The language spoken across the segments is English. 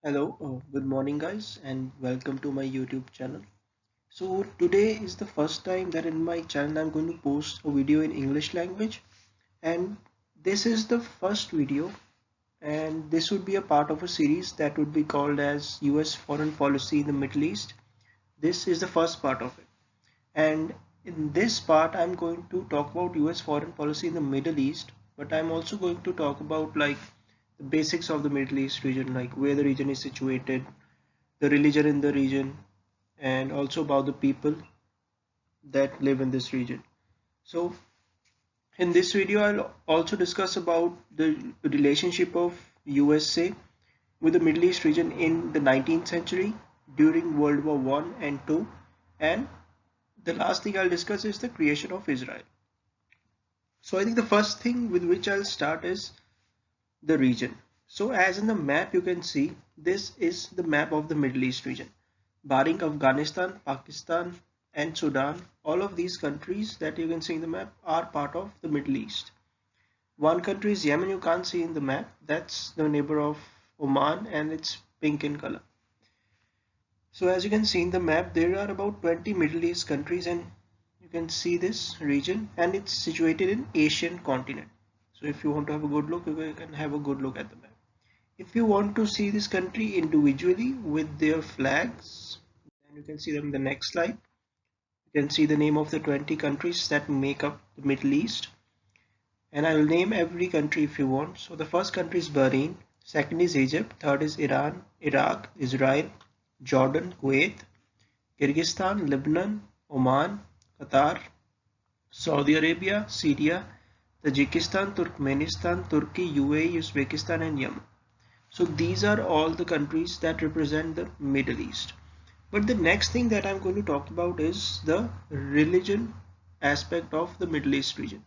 Hello, good morning, guys, and welcome to my YouTube channel. So, today is the first time that in my channel I'm going to post a video in English language, and this is the first video, and this would be a part of a series that would be called as US Foreign Policy in the Middle East. This is the first part of it, and in this part, I'm going to talk about US foreign policy in the Middle East, but I'm also going to talk about like the basics of the Middle East region, like where the region is situated, the religion in the region, and also about the people that live in this region. So in this video I'll also discuss about the relationship of USA with the Middle East region in the 19th century during World War I and II, and the last thing I'll discuss is the creation of Israel. So I think the first thing with which I'll start is the region. So as in the map you can see, this is the map of the Middle East region. Barring Afghanistan, Pakistan and Sudan, all of these countries that you can see in the map are part of the Middle East. One country is Yemen, you can't see in the map. That's the neighbor of Oman and it's pink in color. So as you can see in the map, there are about 20 Middle East countries and you can see this region and it's situated in Asian continent. So if you want to have a good look, you can have a good look at the map. If you want to see this country individually with their flags, then you can see them in the next slide. You can see the name of the 20 countries that make up the Middle East. And I will name every country if you want. So the first country is Bahrain, second is Egypt, third is Iran, Iraq, Israel, Jordan, Kuwait, Kyrgyzstan, Lebanon, Oman, Qatar, Saudi Arabia, Syria, Tajikistan, Turkmenistan, Turkey, UAE, Uzbekistan and Yemen. So these are all the countries that represent the Middle East. But the next thing that I'm going to talk about is the religion aspect of the Middle East region.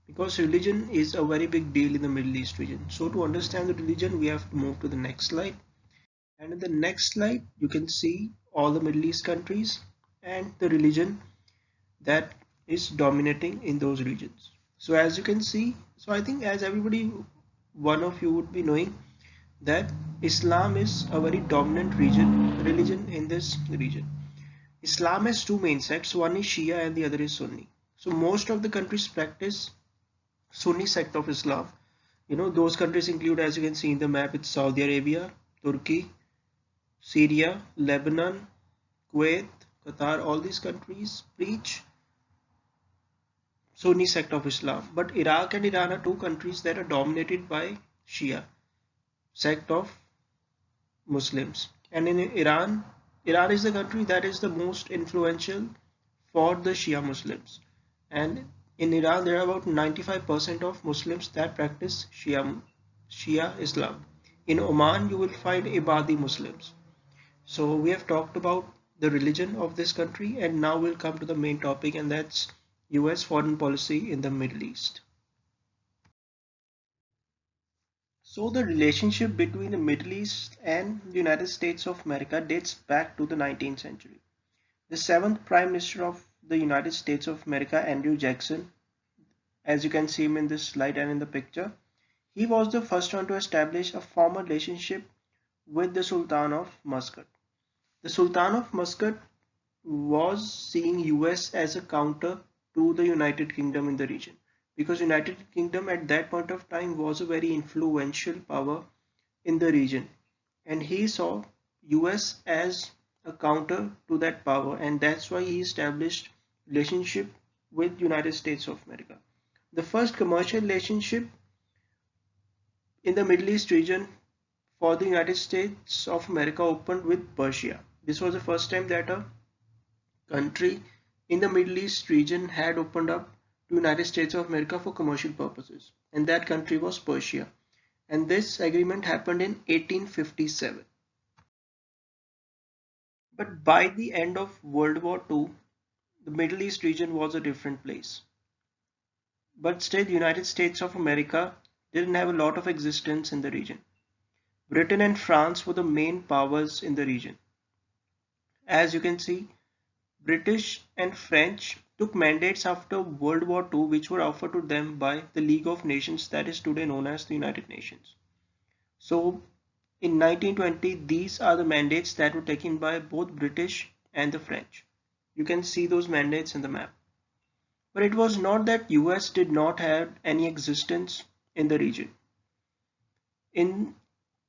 Because religion is a very big deal in the Middle East region. So to understand the religion, we have to move to the next slide. And in the next slide, you can see all the Middle East countries and the religion that is dominating in those regions. So as you can see, so I think as everybody, one of you would be knowing that Islam is a very dominant religion in this region. Islam has two main sects, one is Shia and the other is Sunni. So most of the countries practice Sunni sect of Islam. Those countries include, as you can see in the map, it's Saudi Arabia, Turkey, Syria, Lebanon, Kuwait, Qatar. All these countries preach Sunni sect of Islam. But Iraq and Iran are two countries that are dominated by Shia sect of Muslims. And in Iran is the country that is the most influential for the Shia Muslims. And in Iran, there are about 95% of Muslims that practice Shia Islam. In Oman, you will find Ibadi Muslims. So we have talked about the religion of this country, and now we'll come to the main topic, and that's US foreign policy in the Middle East. So the relationship between the Middle East and the United States of America dates back to the 19th century. The seventh Prime Minister of the United States of America, Andrew Jackson, as you can see him in this slide and in the picture, he was the first one to establish a formal relationship with the Sultan of Muscat. The Sultan of Muscat was seeing US as a counter to the United Kingdom in the region, because United Kingdom at that point of time was a very influential power in the region, and he saw US as a counter to that power, and that's why he established relationship with United States of America. The first commercial relationship in the Middle East region for the United States of America opened with Persia. This was the first time that a country in the Middle East region had opened up to United States of America for commercial purposes, and that country was Persia. And this agreement happened in 1857. But by the end of World War II, the Middle East region was a different place. But still, the United States of America didn't have a lot of existence in the region. Britain and France were the main powers in the region. As you can see, British and French took mandates after World War II which were offered to them by the League of Nations, that is today known as the United Nations. So In 1920, these are the mandates that were taken by both British and the French. You can see those mandates in the map. But it was not that US did not have any existence in the region. In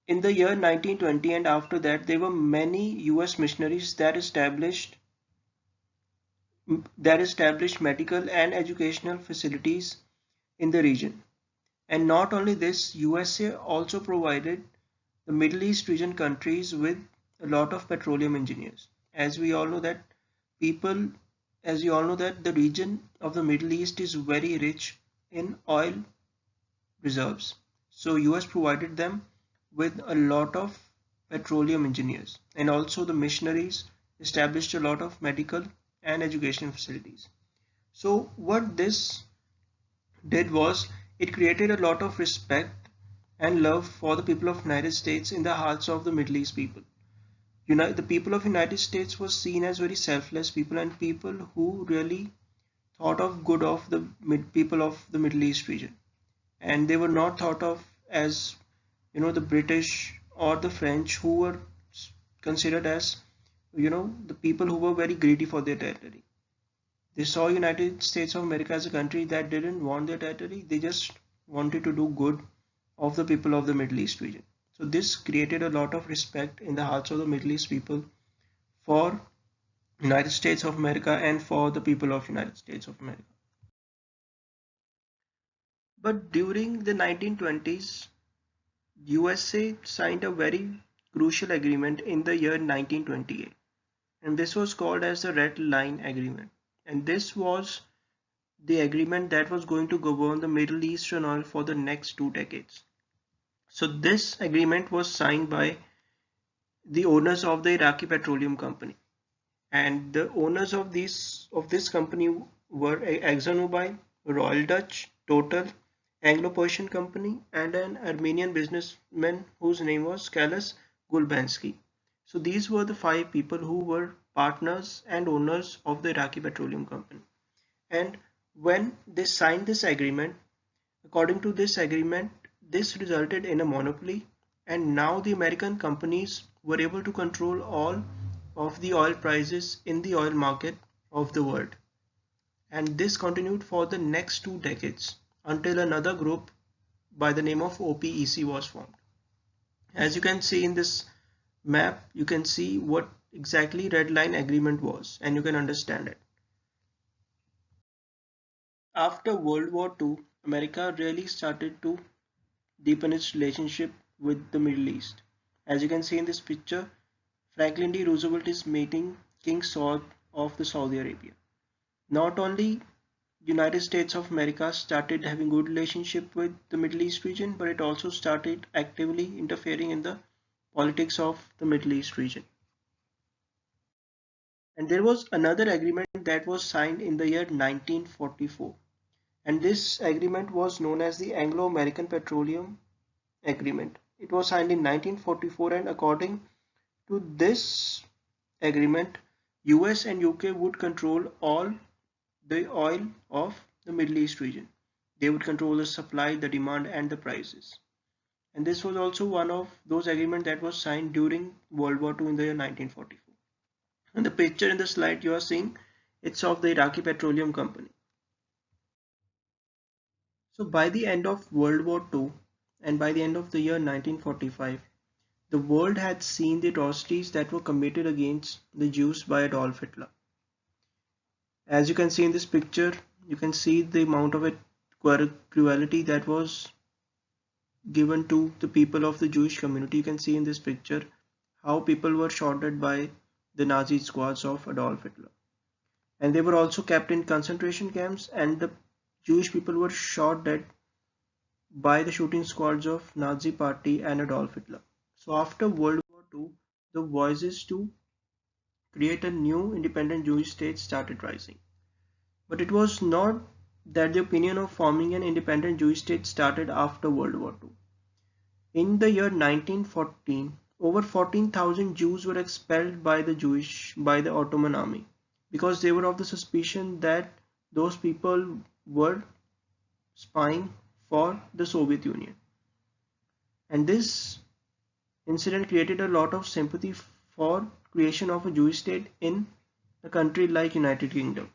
in the year 1920 and after that, there were many US missionaries that established medical and educational facilities in the region. And not only this, USA also provided the Middle East region countries with a lot of petroleum engineers. As we all know that people, as you all know that the region of the Middle East is very rich in oil reserves. So US provided them with a lot of petroleum engineers, and also the missionaries established a lot of medical and education facilities. So what this did was it created a lot of respect and love for the people of United States in the hearts of the Middle East people. The people of United States was seen as very selfless people and people who really thought of good of the people of the Middle East region, and they were not thought of as the British or the French, who were considered as the people who were very greedy for their territory. They saw United States of America as a country that didn't want their territory. They just wanted to do good of the people of the Middle East region. So this created a lot of respect in the hearts of the Middle East people for United States of America and for the people of United States of America. But during the 1920s, USA signed a very crucial agreement in the year 1928, and this was called as the Red Line Agreement. And this was the agreement that was going to govern the Middle Eastern oil for the next 2 decades. So this agreement was signed by the owners of the Iraqi Petroleum Company, and the owners of this company were ExxonMobil, Royal Dutch, Total, Anglo-Persian Company, and an Armenian businessman whose name was Kalas Gulbansky. So these were the 5 people who were partners and owners of the Iraqi Petroleum Company. And when they signed this agreement, according to this agreement, this resulted in a monopoly, and now the American companies were able to control all of the oil prices in the oil market of the world. And this continued for the next 2 decades until another group by the name of OPEC was formed. As you can see in this map, you can see what exactly Red Line Agreement was, and you can understand it. After World War II, America really started to deepen its relationship with the Middle East. As you can see in this picture, Franklin D. Roosevelt is meeting King Saud of the Saudi Arabia. Not only United States of America started having good relationship with the Middle East region, but it also started actively interfering in the politics of the Middle East region. And there was another agreement that was signed in the year 1944. And this agreement was known as the Anglo-American Petroleum Agreement. It was signed in 1944, and according to this agreement, US and UK would control all the oil of the Middle East region. They would control the supply, the demand, and the prices. And this was also one of those agreements that was signed during World War II in the year 1944. And the picture in the slide you are seeing, it's of the Iraqi Petroleum Company. So by the end of World War II and by the end of the year 1945, the world had seen the atrocities that were committed against the Jews by Adolf Hitler. As you can see in this picture, you can see the amount of cruelty that was given to the people of the Jewish community. You can see in this picture how people were shot at by the Nazi squads of Adolf Hitler. And they were also kept in concentration camps, and the Jewish people were shot dead by the shooting squads of Nazi Party and Adolf Hitler. So after World War II, the voices to create a new independent Jewish state started rising. But it was not that the opinion of forming an independent Jewish state started after World War II. In the year 1914, over 14,000 Jews were expelled by the Ottoman army, because they were of the suspicion that those people were spying for the Soviet Union. And this incident created a lot of sympathy for creation of a Jewish state in a country like United Kingdom.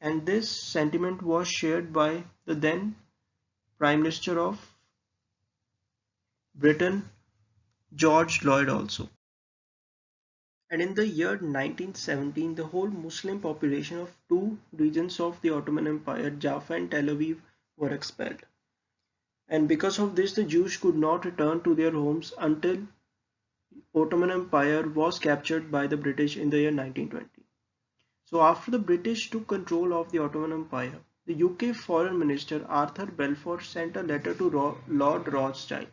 And this sentiment was shared by the then Prime Minister of Britain, George Lloyd also. And in the year 1917, the whole Muslim population of two regions of the Ottoman Empire, Jaffa and Tel Aviv, were expelled. And because of this, the Jews could not return to their homes until Ottoman Empire was captured by the British in the year 1920. So after the British took control of the Ottoman Empire, the UK Foreign Minister Arthur Balfour sent a letter to Lord Rothschild,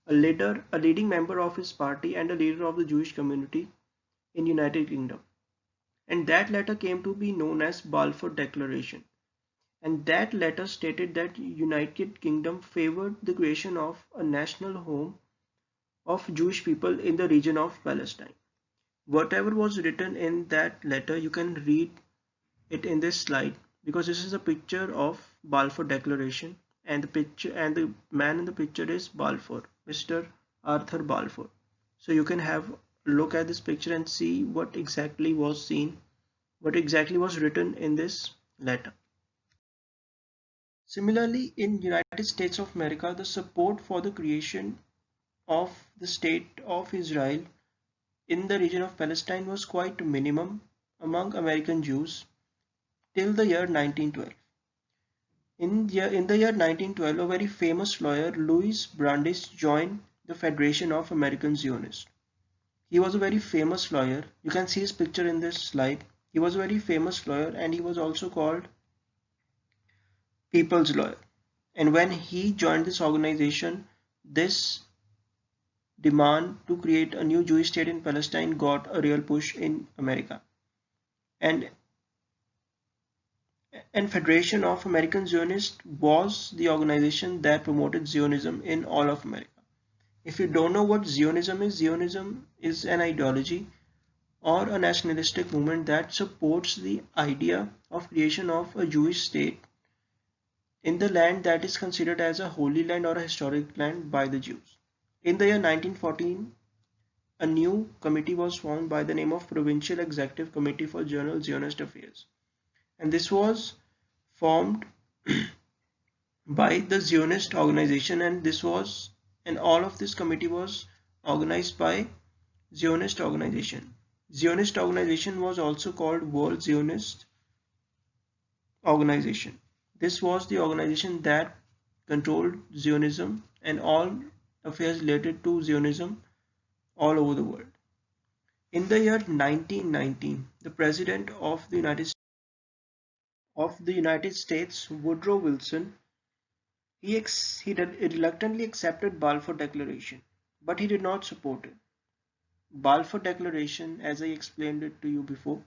a leading member of his party and a leader of the Jewish community in United Kingdom. And that letter came to be known as Balfour Declaration. And that letter stated that United Kingdom favored the creation of a national home of Jewish people in the region of Palestine. Whatever was written in that letter, you can read it in this slide, because this is a picture of Balfour Declaration, and the man in the picture is Balfour, Mr. Arthur Balfour. So you can have a look at this picture and see what exactly was seen, what exactly was written in this letter. Similarly, in United States of America, the support for the creation of the state of Israel in the region of Palestine was quite minimum among American Jews till the year 1912. In the year 1912, a very famous lawyer, Louis Brandeis, joined the Federation of American Zionists. He was a very famous lawyer. You can see his picture in this slide. He was a very famous lawyer, and he was also called People's Lawyer. And when he joined this organization, this demand to create a new Jewish state in Palestine got a real push in America. And Federation of American Zionists was the organization that promoted Zionism in all of America. If you don't know what Zionism is an ideology or a nationalistic movement that supports the idea of creation of a Jewish state in the land that is considered as a holy land or a historic land by the Jews. In the year 1914, a new committee was formed by the name of Provincial Executive Committee for General Zionist Affairs. And this was formed by the Zionist organization, and all of this committee was organized by Zionist organization. Zionist organization was also called World Zionist Organization. This was the organization that controlled Zionism and all affairs related to Zionism all over the world. In the year 1919, the President of the United States, Woodrow Wilson, he reluctantly accepted Balfour Declaration, but he did not support it. Balfour Declaration, as I explained it to you before,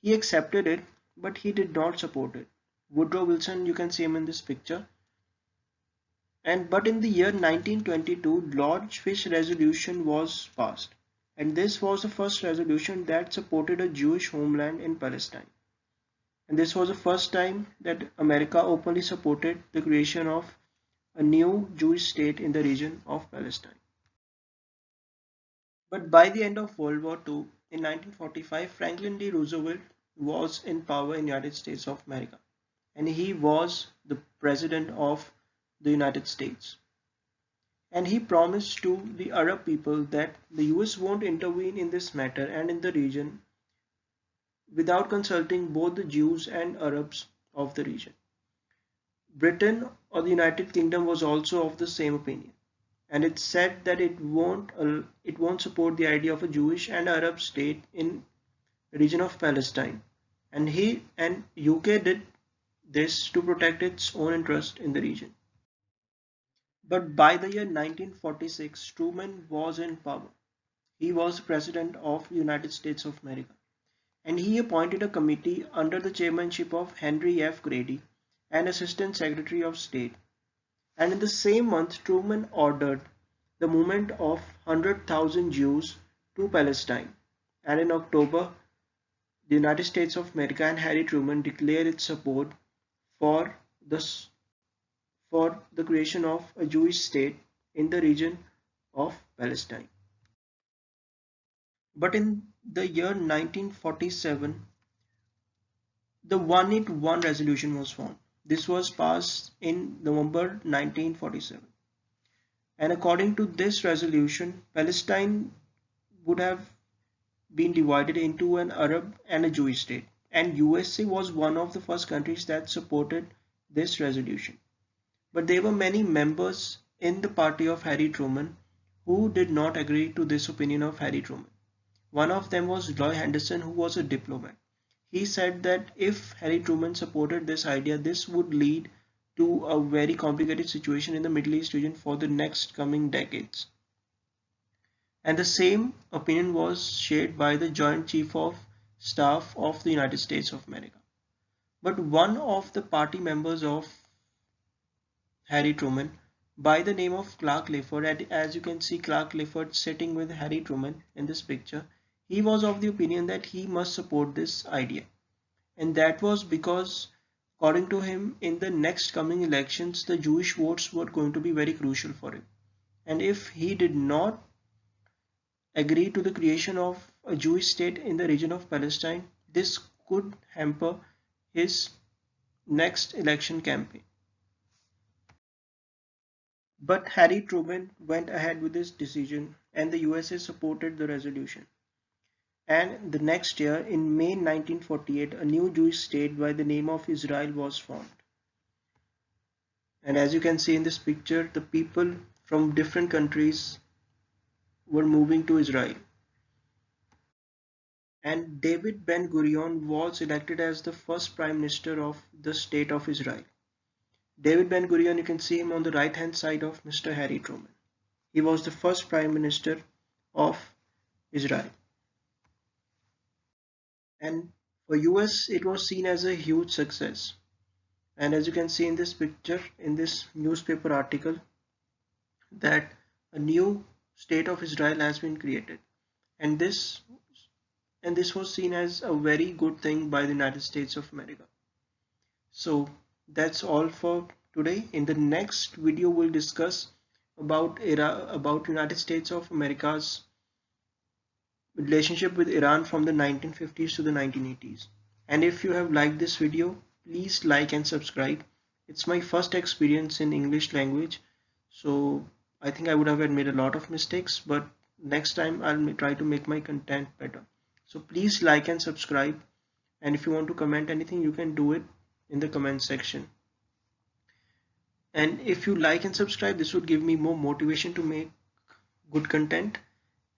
he accepted it, but he did not support it. Woodrow Wilson, you can see him in this picture. But in the year 1922, Lord Fish resolution was passed, and this was the first resolution that supported a Jewish homeland in Palestine. And this was the first time that America openly supported the creation of a new Jewish state in the region of Palestine. But by the end of World War II, in 1945, Franklin D. Roosevelt was in power in the United States of America, and he was the President of the United States. And he promised to the Arab people that the US won't intervene in this matter and in the region without consulting both the Jews and Arabs of the region. Britain or the United Kingdom was also of the same opinion, and it said that it won't support the idea of a Jewish and Arab state in the region of Palestine. And UK did this to protect its own interest in the region. But by the year 1946, Truman was in power. He was President of the United States of America, and he appointed a committee under the chairmanship of Henry F. Grady, an Assistant Secretary of State. And in the same month, Truman ordered the movement of 100,000 Jews to Palestine. And in October, the United States of America and Harry Truman declared its support for the creation of a Jewish state in the region of Palestine. But in the year 1947, the 181 resolution was formed. This was passed in November 1947. And according to this resolution, Palestine would have been divided into an Arab and a Jewish state. And USA was one of the first countries that supported this resolution. But there were many members in the party of Harry Truman who did not agree to this opinion of Harry Truman. One of them was Roy Henderson, who was a diplomat. He said that if Harry Truman supported this idea, this would lead to a very complicated situation in the Middle East region for the next coming decades. And the same opinion was shared by the Joint Chief of Staff of the United States of America. But one of the party members of Harry Truman by the name of Clark Clifford, and as you can see Clark Clifford sitting with Harry Truman in this picture, he was of the opinion that he must support this idea. And that was because according to him in the next coming elections the Jewish votes were going to be very crucial for him. And if he did not agree to the creation of a Jewish state in the region of Palestine, this could hamper his next election campaign. But Harry Truman went ahead with his decision and the USA supported the resolution. And the next year, in May 1948, a new Jewish state by the name of Israel was formed. And as you can see in this picture, the people from different countries were moving to Israel. And David Ben-Gurion was elected as the first prime minister of the state of Israel. David Ben-Gurion, you can see him on the right hand side of Mr. Harry Truman. He was the first prime minister of Israel. And for US it was seen as a huge success. And as you can see in this picture, in this newspaper article, that a new state of Israel has been created. And this was seen as a very good thing by the United States of America. So that's all for today. In the next video we'll discuss about United States of America's relationship with Iran from the 1950s to the 1980s. And if you have liked this video, please like and subscribe. It's my first experience in English language, so I think I would have made a lot of mistakes, but next time I'll try to make my content better. So please like and subscribe, and if you want to comment anything, you can do it in the comment section. And if you like and subscribe, this would give me more motivation to make good content.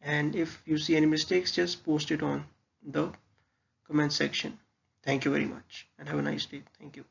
And if you see any mistakes, just post it on the comment section. Thank you very much and have a nice day. Thank you.